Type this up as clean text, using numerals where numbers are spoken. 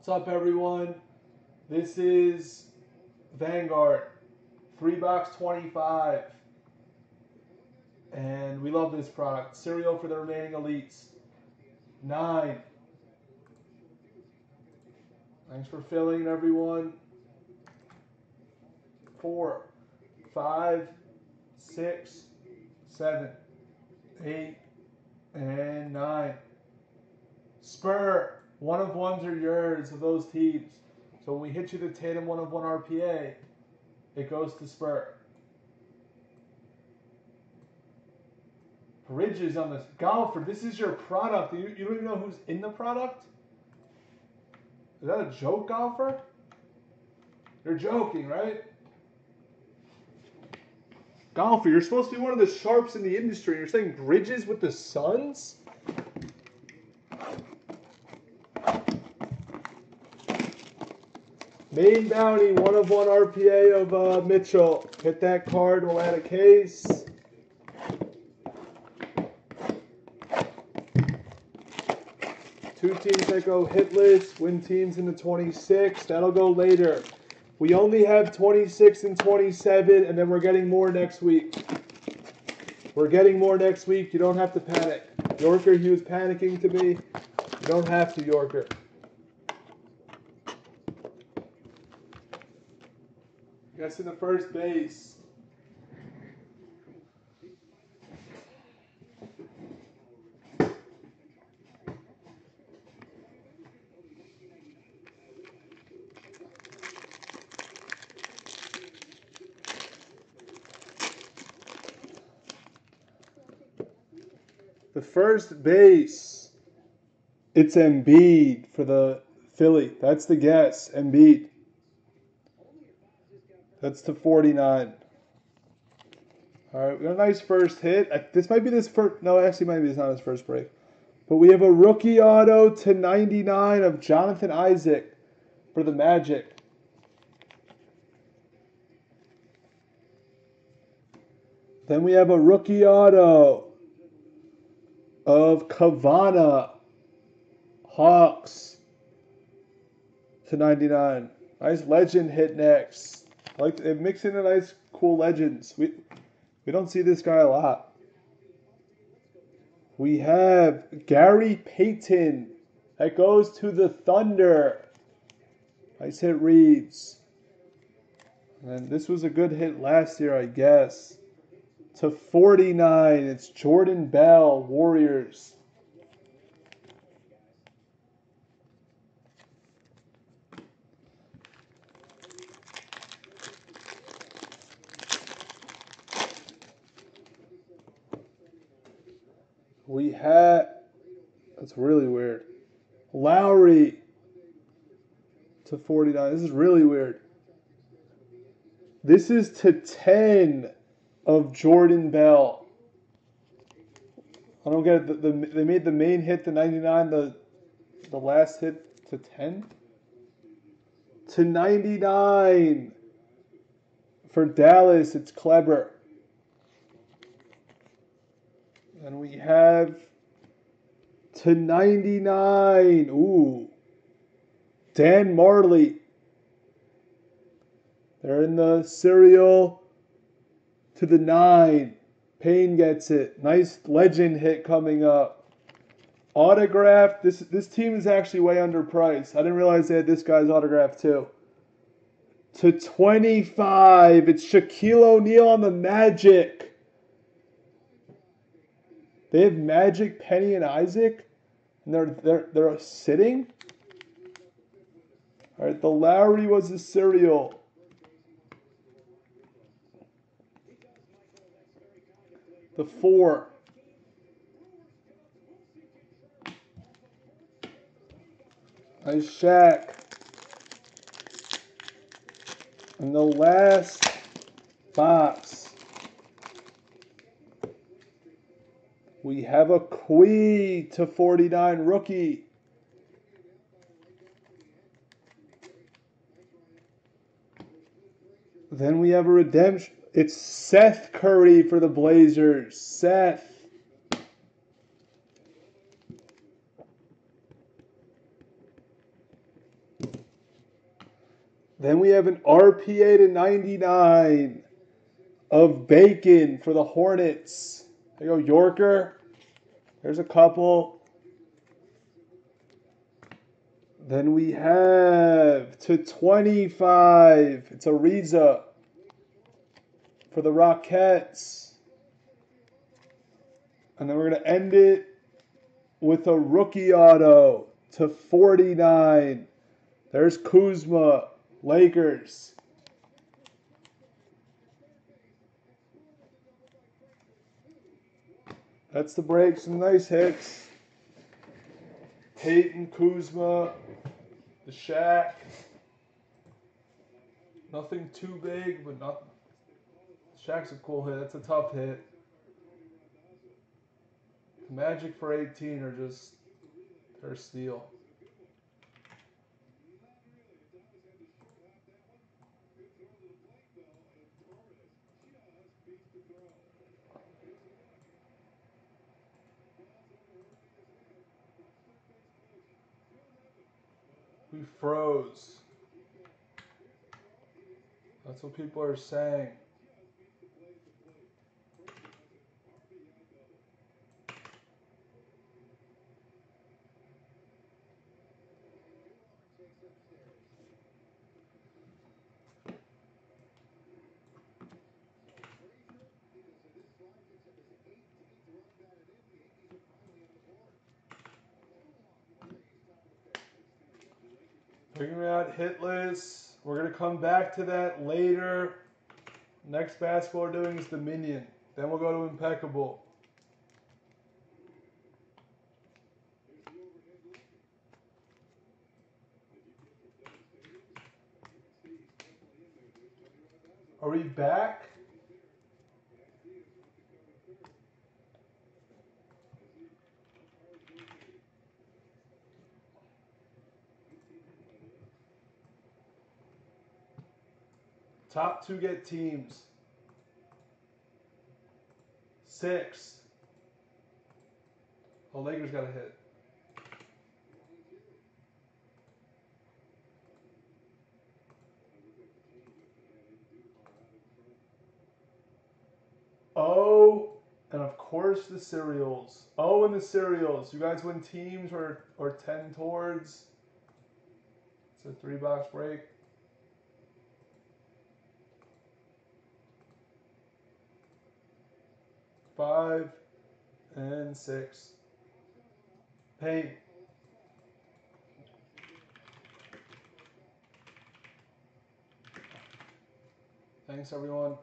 What's up, everyone? This is Vanguard, 3-box 25. And we love this product. Cereal for the remaining elites. 9. Thanks for filling, everyone. 4, 5, 6, 7, 8, and 9. Spur. 1 of 1s are yours of those teams. So when we hit you the tandem 1 of 1 RPA, it goes to Spur. Bridges on this. Golfer, this is your product. You don't even know who's in the product? Is that a joke, Golfer? You're joking, right? Golfer, you're supposed to be one of the sharps in the industry. You're saying Bridges with the Suns? Main bounty, 1 of 1 RPA of Mitchell. Hit that card, we'll add a case. Two teams that go hitless, win teams in the 26. That'll go later. We only have 26 and 27, and then we're getting more next week. We're getting more next week. You don't have to panic. Yorker, he was panicking to me. You don't have to, Yorker. Guessing the first base. The first base, it's Embiid for the Philly. That's the guess, Embiid. That's to 49. All right, we got a nice first hit. This might be this first. No, actually, maybe it's not his first break. But we have a rookie auto to 99 of Jonathan Isaac for the Magic. Then we have a rookie auto of Kavana Hawks to 99. Nice legend hit next. Like it mixed in a nice, cool legends. We don't see this guy a lot. We have Gary Payton. That goes to the Thunder. Nice hit, Reeves. And this was a good hit last year, I guess. To 49, it's Jordan Bell, Warriors. We had, that's really weird. Lowry to 49. This is really weird. This is to 10 of Jordan Bell. I don't get it. They made the main hit to 99, the last hit to 10. To 99 for Dallas, it's Kleber. And we have to 99. Ooh. Dan Marley. They're in the cereal to the 9. Payne gets it. Nice legend hit coming up. Autograph. This team is actually way underpriced. I didn't realize they had this guy's autograph too. To 25. It's Shaquille O'Neal on the Magic. They have Magic, Penny, and Isaac, and they're sitting. All right, the Lowry was a cereal. The 4. Nice Shaq. And the last box. We have a Quee to 49 rookie. Then we have a redemption. It's Seth Curry for the Blazers. Seth. Then we have an RPA to 99 of Bacon for the Hornets. There you go, Yorker. There's a couple. Then we have to 25. It's Ariza for the Rockettes. And then we're going to end it with a rookie auto to 49. There's Kuzma, Lakers. That's the break. Some nice hits. Peyton, Kuzma, the Shaq. Nothing too big, but not. Shaq's a cool hit. That's a tough hit. Magic for 18 are just, they're steel. We froze. That's what people are saying. Figuring out hit lists. We're going to come back to that later. Next basketball we're doing is Dominion. Then we'll go to Impeccable. Are we back? Top two get teams. 6. Oh, Lakers got a hit. Oh, and of course the cereals. Oh, and the cereals. You guys win teams or 10 towards. It's a 3-box break. 5 and 6. Paint. Thanks, everyone.